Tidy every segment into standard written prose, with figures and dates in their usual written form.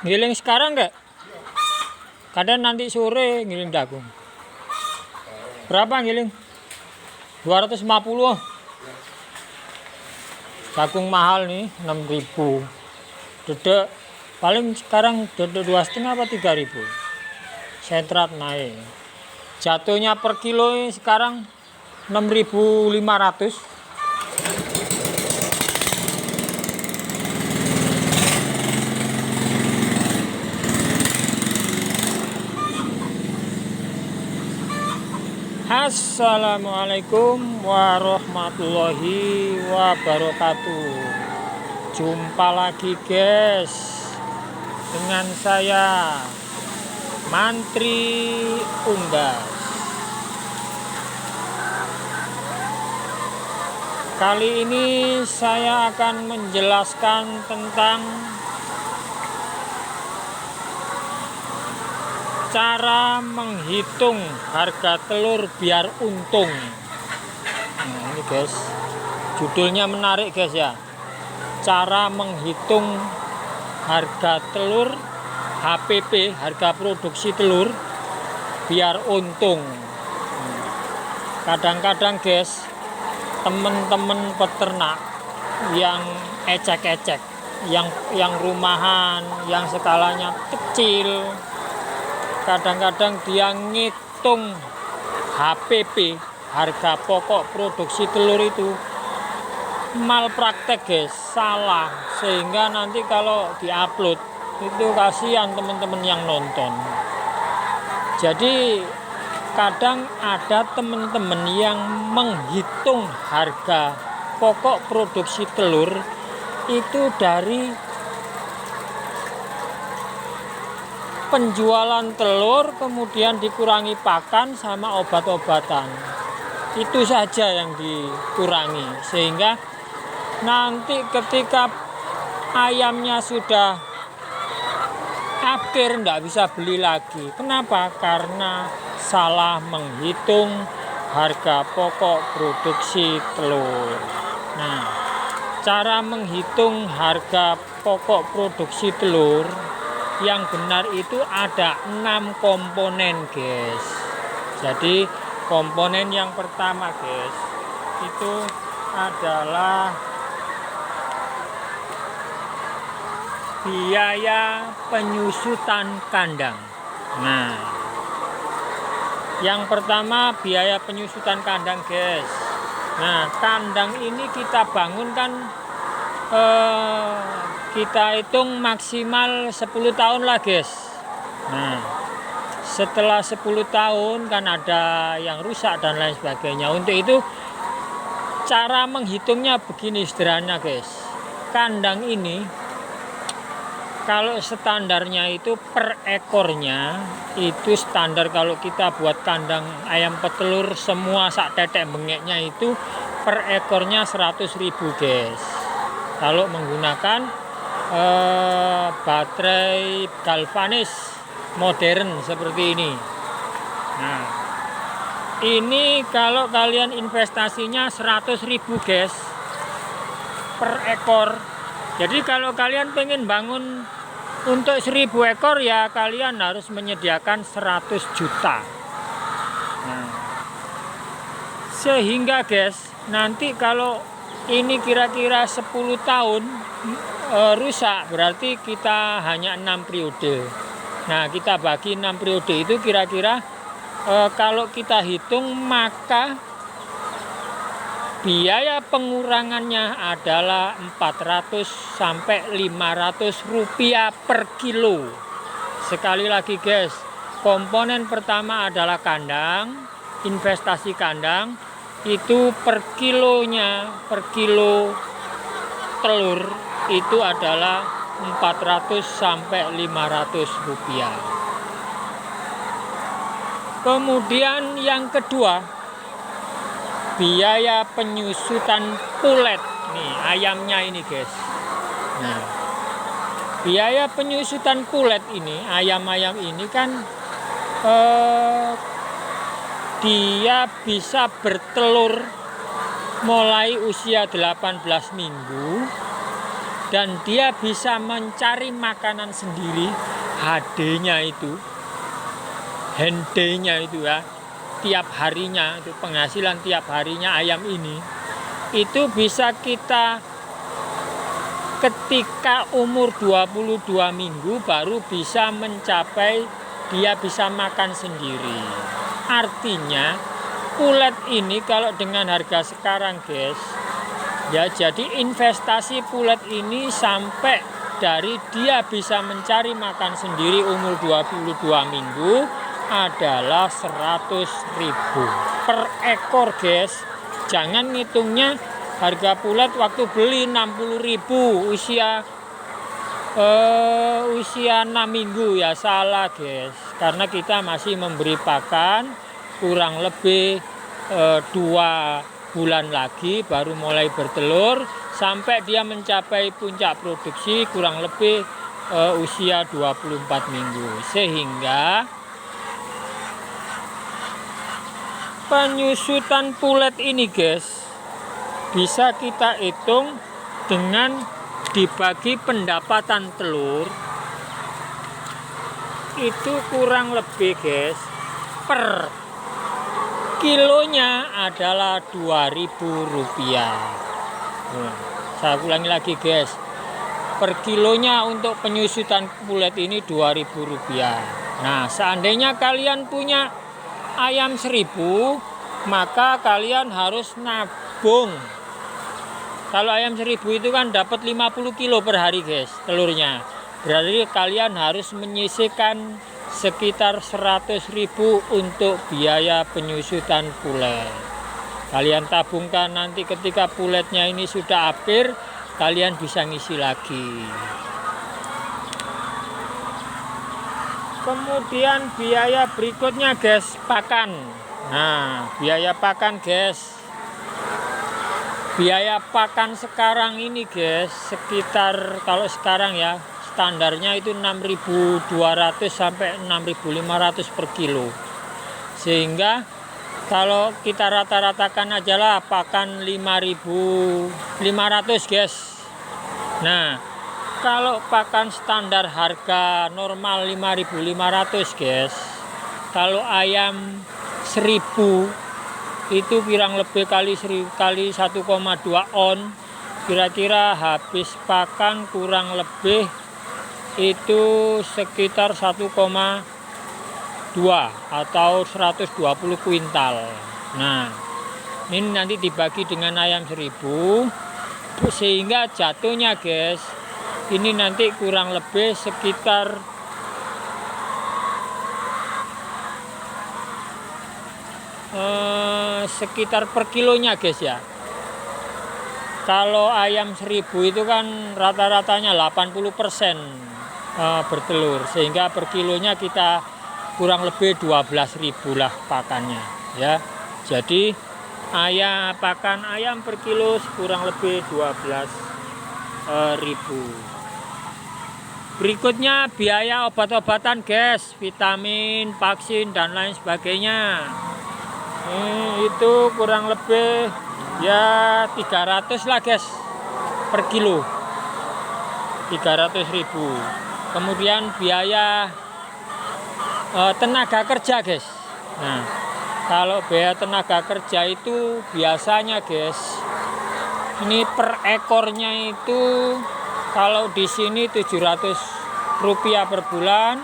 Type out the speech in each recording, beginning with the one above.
Ngiling sekarang enggak? Kadang nanti sore ngiling jagung. Berapa ngiling? 250. Jagung mahal nih 6.000. Dedek paling sekarang dedek 2,5 apa 3.000. Sentrat naik. Jatuhnya per kilo sekarang 6.500. Assalamualaikum warahmatullahi wabarakatuh. Jumpa lagi guys dengan saya Mantri Unggas. Kali ini saya akan menjelaskan tentang cara menghitung harga telur biar untung. Nah, ini guys, judulnya menarik guys ya. Cara menghitung harga telur HPP, harga produksi telur biar untung. Kadang-kadang guys, teman-teman peternak yang ecek-ecek, yang rumahan, yang skalanya kecil, kadang-kadang dia ngitung HPP, harga pokok produksi telur itu malpraktek guys, salah, sehingga nanti kalau diupload itu kasihan teman-teman yang nonton. Jadi kadang ada teman-teman yang menghitung harga pokok produksi telur itu dari penjualan telur, kemudian dikurangi pakan sama obat-obatan. Itu saja yang dikurangi, sehingga nanti ketika ayamnya sudah akhir nggak bisa beli lagi. Kenapa? Karena salah menghitung harga pokok produksi telur. Nah, cara menghitung harga pokok produksi telur yang benar itu ada 6 komponen guys. Jadi komponen yang pertama guys itu adalah biaya penyusutan kandang. Nah, yang pertama biaya penyusutan kandang guys. Nah, kandang ini kita bangun kan kita hitung maksimal 10 tahun lah guys. Nah, setelah 10 tahun kan ada yang rusak dan lain sebagainya. Untuk itu cara menghitungnya begini sederhana guys. Kandang ini kalau standarnya itu per ekornya itu standar, kalau kita buat kandang ayam petelur semua sak tetek bengeknya itu per ekornya 100.000 guys. Kalau menggunakan baterai galvanis modern seperti ini. Nah, ini kalau kalian investasinya 100.000 guys per ekor. Jadi kalau kalian pengen bangun untuk 1000 ekor ya kalian harus menyediakan 100 juta. Nah, sehingga guys nanti kalau ini kira-kira 10 tahun rusak, berarti kita hanya 6 periode. Nah, kita bagi 6 periode itu kira-kira kalau kita hitung maka biaya pengurangannya adalah 400 sampai 500 rupiah per kilo. Sekali lagi guys, komponen pertama adalah kandang, investasi kandang itu per kilonya, per kilo telur itu adalah 400 sampai 500 rupiah. Kemudian yang kedua, biaya penyusutan pulet. Nih ayamnya ini guys. Nah, biaya penyusutan pulet ini, ayam-ayam ini kan dia bisa bertelur mulai usia 18 minggu dan dia bisa mencari makanan sendiri, HD-nya itu, hand-nya itu ya, tiap harinya itu penghasilan tiap harinya ayam ini itu bisa kita ketika umur 22 minggu baru bisa mencapai dia bisa makan sendiri. Artinya pulet ini kalau dengan harga sekarang guys, ya jadi investasi pulet ini sampai dari dia bisa mencari makan sendiri umur 22 minggu adalah 100.000 per ekor guys. Jangan ngitungnya harga pulet waktu beli 60.000 usia 6 minggu, ya salah guys, karena kita masih memberi pakan kurang lebih 2 bulan lagi baru mulai bertelur sampai dia mencapai puncak produksi kurang lebih usia 24 minggu. Sehingga penyusutan pulet ini guys bisa kita hitung dengan dibagi pendapatan telur itu kurang lebih guys per kilonya adalah Rp2.000. Saya ulangi lagi guys, per kilonya untuk penyusutan pulet ini Rp2.000. Nah, seandainya kalian punya ayam 1.000, maka kalian harus nabung. Kalau ayam 1.000 itu kan dapat 50 kilo per hari guys telurnya. Berarti kalian harus menyisihkan sekitar 100.000 untuk biaya penyusutan pulet. Kalian tabungkan, nanti ketika puletnya ini sudah akhir, kalian bisa ngisi lagi. Kemudian biaya berikutnya guys, pakan. Nah, biaya pakan guys. Biaya pakan sekarang ini guys sekitar, kalau sekarang ya standarnya itu 6.200 sampai 6.500 per kilo. Sehingga kalau kita rata-ratakan aja lah pakan 5.500 guys. Nah, kalau pakan standar harga normal 5.500 guys, kalau ayam 1.000 itu kurang lebih kali 1,2 on, kira-kira habis pakan kurang lebih itu sekitar 1,2 atau 120 kuintal. Nah, ini nanti dibagi dengan ayam 1.000 sehingga jatuhnya guys ini nanti kurang lebih sekitar per kilonya guys ya. Kalau ayam 1.000 itu kan rata-ratanya 80% bertelur, sehingga per kilonya kita kurang lebih 12.000 lah pakannya ya. Jadi pakan ayam per kilo kurang lebih 12.000. Berikutnya biaya obat-obatan guys, vitamin, vaksin dan lain sebagainya. Itu kurang lebih ya 300 lah guys per kilo, 300.000. Kemudian biaya tenaga kerja guys. Nah, kalau biaya tenaga kerja itu biasanya guys ini per ekornya itu kalau di sini Rp700 per bulan,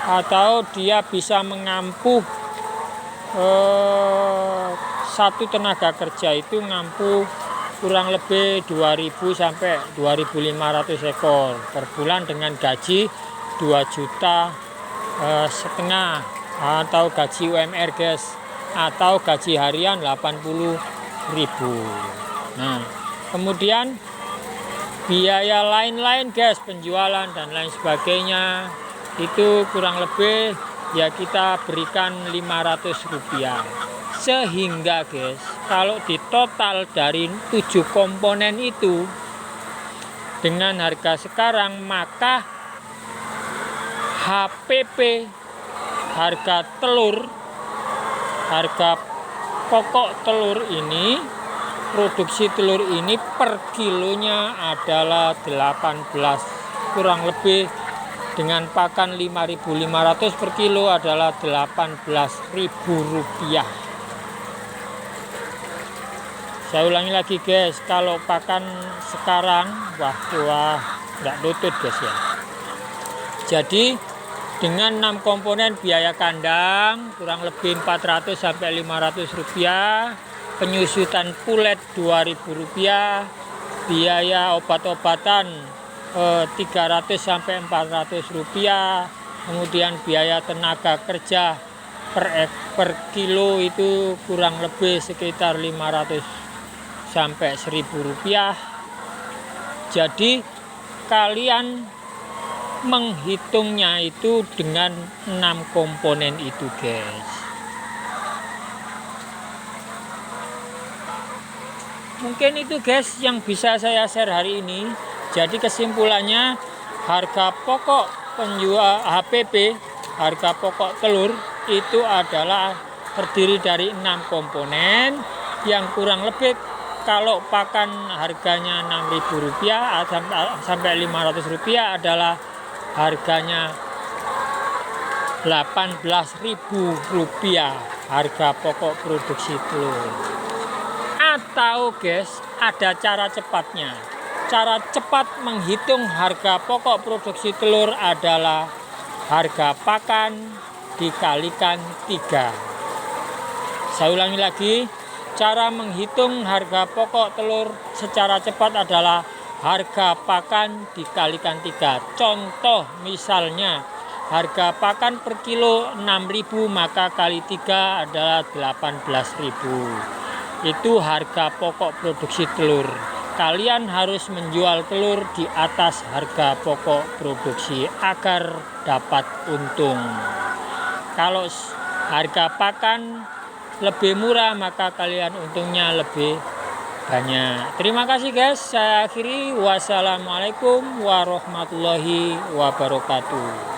atau dia bisa mengampuh satu tenaga kerja itu ngampu kurang lebih 2.000 sampai 2.500 ekor per bulan dengan gaji 2,5 juta atau gaji UMR guys, atau gaji harian 80.000. Nah, kemudian biaya lain-lain guys, penjualan dan lain sebagainya itu kurang lebih ya kita berikan Rp500. Sehingga guys kalau di total dari 7 komponen itu dengan harga sekarang, maka HPP, harga telur, harga pokok telur ini produksi telur ini per kilonya adalah 18, kurang lebih dengan pakan 5.500 per kilo adalah Rp18.000. Saya ulangi lagi guys, kalau pakan sekarang wah nggak lutut guys ya. Jadi dengan 6 komponen biaya kandang kurang lebih 400 sampai 500 rupiah, penyusutan pulet Rp2.000, biaya obat-obatan 300 sampai 400 rupiah, kemudian biaya tenaga kerja per kilo itu kurang lebih sekitar 500 sampai 1.000 rupiah. Jadi kalian menghitungnya itu dengan 6 komponen itu guys. Mungkin itu guys yang bisa saya share hari ini. Jadi kesimpulannya, harga pokok penjual HPP, harga pokok telur itu adalah terdiri dari 6 komponen yang kurang lebih kalau pakan harganya Rp6.000 sampai Rp500 adalah harganya Rp18.000 harga pokok produksi telur. Atau guys, ada cara cepatnya. Cara cepat menghitung harga pokok produksi telur adalah harga pakan dikalikan 3. Saya ulangi lagi, cara menghitung harga pokok telur secara cepat adalah harga pakan dikalikan 3. Contoh misalnya harga pakan per kilo 6.000 maka kali 3 adalah 18.000. Itu harga pokok produksi telur. Kalian harus menjual telur di atas harga pokok produksi agar dapat untung. Kalau harga pakan lebih murah maka kalian untungnya lebih banyak. Terima kasih guys, saya akhiri. Wassalamualaikum warahmatullahi wabarakatuh.